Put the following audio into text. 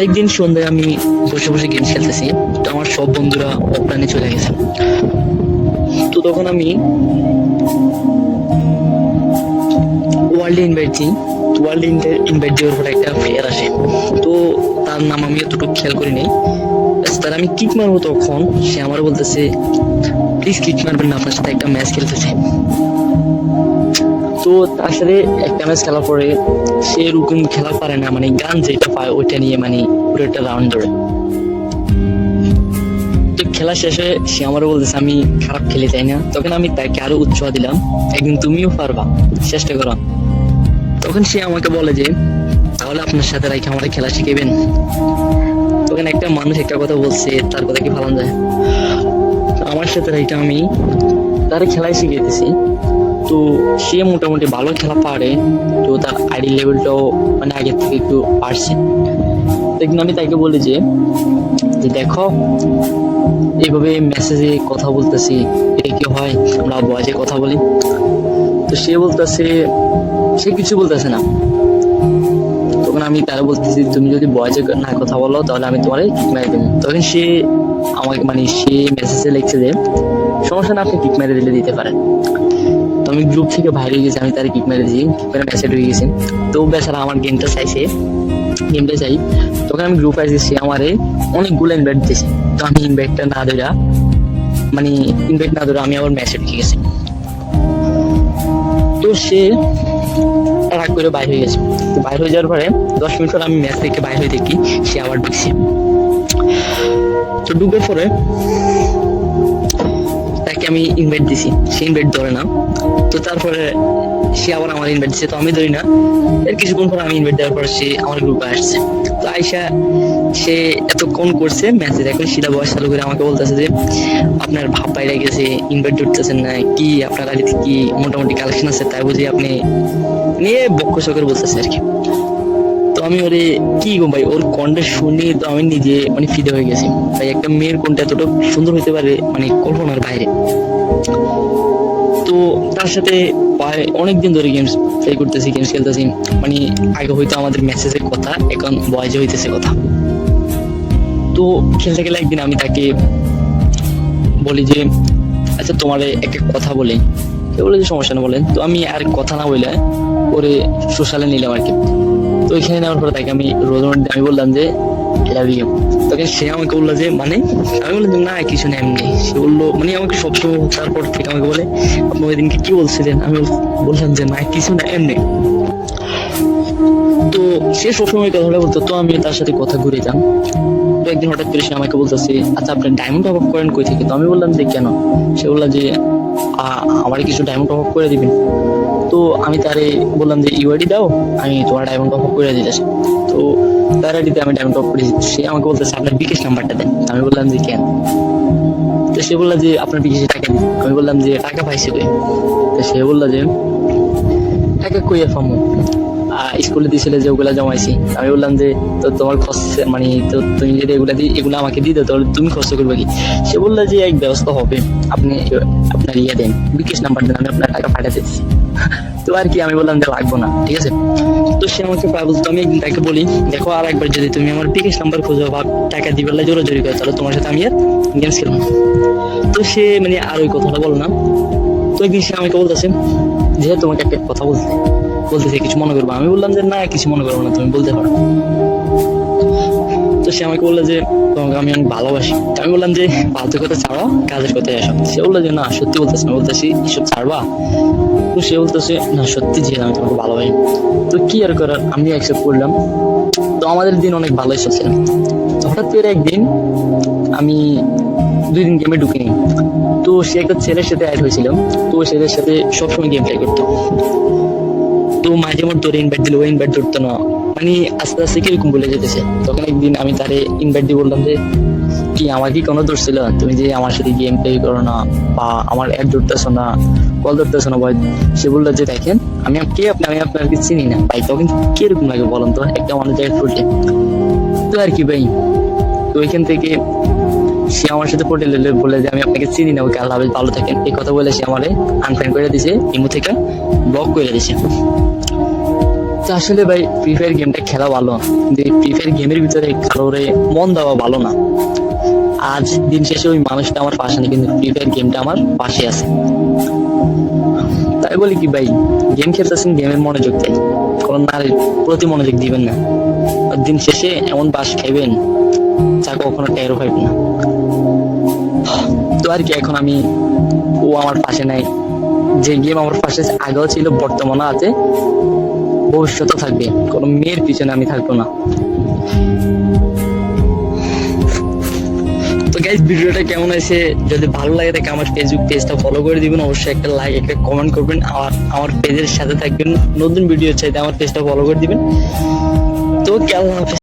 একদিন সন্ধ্যায় আমি বসে বসে গেম খেলতেছি, তো আমার সব বন্ধুরা অফলাইনে চলে গেছে। তো তখন আমি ওয়ার্ল্ডে ইনভাইট দিই। ওয়ার্ল্ড ইনভাইট দেওয়ার পর একটা প্লেয়ার আসে, তো তার নাম আমি এতটুকু খেয়াল করি নাই। তার আমি কিক মারবো, তখন সে আমার বলতেছে প্লিজ কিক মারবেন না, আপনার সাথে একটা ম্যাচ খেলতেছে। তো তার সাথে একটা ম্যাচ খেলার পরে সে এরকম খেলা পারে না, মানে গান যেটা পায় ওইটা নিয়ে মানে পুরো একটা রাউন্ড ধরে। তো খেলা শেষে সে আমারও বলতেছে আমি খারাপ খেলে চাই না। তখন আমি তাকে আরো উৎসাহ দিলাম, একদিন তুমিও পারবা, চেষ্টা করো। তখন সে আমাকে বলে যে তাহলে আপনার সাথে রাখি আমার খেলা শিখাবেন। তখন একটা মানুষ একটা কথা বলছে, তার কথা কি ভালো যায়। আমার সাথে রাখি আমি তার খেলাই শিখিয়েছি। তো সে মোটামুটি ভালো খেলা পারে, তো তার আইডি লেভেলটাও মানে আগের থেকে একটু বাড়ছে। দেখুন আমি তাকে বলি যে দেখো এইভাবে মেসেজে কথা বলতেছি, এটা কি হয়, আমরা ভয়েসে কথা বলি। তো সে বলতেছে, সে কিছু বলতেছে না। তখন আমি তারা বলতেছি তুমি যদি ভয়েসে না কথা বলো তাহলে আমি তোমার কিক মেরে দেবো। তখন সে আমাকে মানে সে মেসেজে লিখছে যে সমস্যা না, আপনি কিক মেরে দিলে দিতে পারেন। তো আমি গ্রুপ থেকে বাইরে হয়ে গেছি, আমি তার কিক মেরে দিয়েছি, কিক মেরে মেসেজ হয়ে গেছি। তো বেচারা আমার গেমটা চাই। তখন আমি গ্রুপ আসছি, সে আমারে অনেকগুলো ইনভাইট দিয়েছে। তো আমি ইনভাইট না ধরে আমি আবার মেসেজ লিখে গেছি। তো সে রাগ করে বাইরে হয়ে গেছে। তো বাইরে হয়ে যাওয়ার পরে 10 মিনিট পর আমি ম্যাচ থেকে বাইরে হয়ে দেখি সে আবার ঢুকছে। তো ঢুকার পরে তাকে আমি ইনভাইট দিছি, সে ইনভাইট ধরে না। তো তারপরে সে আবার আমার ইনভাইট দিচ্ছে, তো আমি ধরি না। এর কিছুক্ষণ পর আমি ইনভাইট দেওয়ার পর সে আমার গ্রুপে আসছে। তো আইসা সে এতক্ষণ করছে ম্যাচে, এখন সিধা বয়স চালু করে আমাকে বলতেছে যে আপনার ভাব বাইরে গেছে, ইনভাইট ধরতেছেন না কি, আপনার আগে কি মোটামুটি কালেকশন আছে তাই বুঝি আপনি নিয়ে বক্ষ চকের বলতেছে আর কি। তো আমি ওরে কি গো ভাই, ওর কণ্ঠে শুনি তো আমি নিজে মানে ফিদে হয়ে গেছি। তাই একটা মেয়ের কণ্ঠ এতটা সুন্দর হইতে পারে মানে কল্পনার বাইরে। তো তার সাথে অনেকদিন ধরে গেমস খেলতেছি। মানে আগে হয়তো আমাদের মেসেজের কথা, এখন ভয়েসে হইতেছে কথা। তো খেলতে গেলে একদিন আমি তাকে বলি যে আচ্ছা তোমার একটা কথা বলি। সে বলে যে সমস্যা না বলেন। তো আমি আর কথা না বলে ওরে সোশ্যালে নিলাম আর কি। তো ওইখানে নেওয়ার পরে তাকে আমি আমি বললাম যে লাভ ইউ। তখন সে আমাকে বললো যে মানে, আমি বললাম যে না কিছু না এমনি। সে বললো মানে আমাকে সবসময় তারপর থেকে আমাকে বলে আপনি ওই দিনকে কি বলছিলেন, আমি বললাম যে না কিছু না এমনি। তো সে সবসময় কথাটা বলতো, তো আমি তার সাথে কথা ঘুরে যান। তো একদিন হঠাৎ করে সে আমাকে বলতেছে আচ্ছা আপনি ডায়মন্ড টপ আপ করেন কই থেকে। তো আমি বললাম যে কেন। সে বললো যে আমার কিছু ডায়মন্ড টপ আপ করে দিবেন। তো আমি তারে বললাম যে ইউআইডি দাও, আমি তোমার ডায়মন্ড টপ আপ করে দিতেছি। তো তার আইডিতে আমি ডায়মন্ড টপ করে দিচ্ছি। সে আমাকে বলতেছে আপনার বিকাশ নাম্বারটা দেন। আমি বললাম যে কেন। তো সে বললো যে আপনার বিকাশে টাকা দিন। আমি বললাম যে টাকা পাইছি কই। তো সে বললো যে টাকা কই আর পাবো, স্কুলে দিয়েছিলে যে ওগুলা জমাইছি। আমি বললাম যে তো তোমার খরচ মানে তো তুমি যদি এগুলো আমাকে দিয়ে দাও তাহলে তুমি খরচ করবে কি। সে বললো যে এক ব্যবস্থা হবে, আপনি আপনার ইয়ে দেন, বিকাশ নাম্বার দেন, আমি আপনার টাকা পাঠাতে দিচ্ছি। তো আর কি আমি বললাম যে লাগবো না, ঠিক আছে। তো সে আমাকে বলতো, আমি একদিন তাকে বলি দেখো আর একবার যদি তুমি আমার বিকাশ নাম্বার খোঁজো বা টাকা দিবার জোরাজোরি করে তাহলে তোমার সাথে আমি আর গেমস খেলবো না। তো সে মানে আর ওই কথাটা বলো না। তো একদিন সে আমাকে বলতেছে যে তোমাকে একটা কথা বলতেছে কিছু মনে করবো। আমি বললাম যে না কিছু মনে করবো না, তুমি বলতে পারো। তো সে আমাকে বললো যে তোমাকে আমি অনেক ভালোবাসি। আমি বললাম যে ফালতু কথা ছাড়ো, কাজের কথায় আসো। সে বললো যে না সত্যি বলতেছে না। বলতেছি এসব ছাড়বা। তো সে বলতেছে না সত্যি যে আমি তোমাকে ভালোবাসি। তো কি আর করার, আমি অ্যাকসেপ্ট করলাম। তো আমাদের দিন অনেক ভালোই চলছিল। হঠাৎ করে একদিন আমি 2 দিন গেমে ঢুকিনি। তো সে একটা ছেলের সাথে অ্যাড হয়েছিল। তো ছেলের সাথে সবসময় গেম প্লে করতো। তো মাঝে মধ্যে তোর ইনভাইট দিলে ও ইনভাইট ধরতো না, মানে আস্তে আস্তে কিরকম বলে যেতেছে। তখন একদিন আমি তারে ইনভাইট দিয়ে বললাম যে কি আমার কি কোনো দোষ ছিল, তুমি যে আমার সাথে গেম প্লে করো না বা আমার অ্যাড ধরতেছো না, কল ধরতেছো না ভাই। সে বললো যে দেখেন আমি আপনাকে চিনি না ভাই। তখন কিরকম লাগে বলেন তো একটা মানুষ জায়গায় ফুটে। তো আর কি ভাই, তো ওইখান থেকে সে আমার সাথে পটে বলে যে আমি আপনাকে চিনি না, ওকে আল্লাহ হাফেজ ভালো থাকেন এই কথা বলে সে আমারে আনফ্রেন্ড করে দিছে, ইমো থেকে ব্লক করে দিছে। তো আসলে ভাই ফ্রি ফায়ার গেমটা খেলা ভালো, কিন্তু ফ্রি ফায়ার গেমের ভিতরে কারোরে মন দেওয়া ভালো না। আজ দিন শেষে ওই মানুষটা আমার পাশে নেই, কিন্তু ফ্রি ফায়ার গেমটা আমার পাশে আছে। তাই বলি কি ভাই, গেম খেলতেছেন, গেমের মনোযোগ দেয়, কোন নারীর প্রতি মনোযোগ দিবেন না। আর দিন শেষে এমন বাস খাইবেন যা কখনো টেরও পাইবেন না। তো আর কি, এখন আমি, ও আমার পাশে নাই, যে গেম আমার পাশে আগেও ছিল, বর্তমানে আছে, ভবিষ্যতে থাকবে। কোনো মেয়ের পিছনে আমি থাকবো না। তো গাইস, ভিডিওটা কেমন হয়েছে? যদি ভালো লাগে থাকে আমার ফেসবুক পেজটা ফলো করে দিবেন, অবশ্যই একটা লাইক, একটা কমেন্ট করবেন, আর আমার পেজের সাথে থাকবেন। নতুন ভিডিও চাইতে আমার পেজটা ফলো করে দিবেন। তো কেমন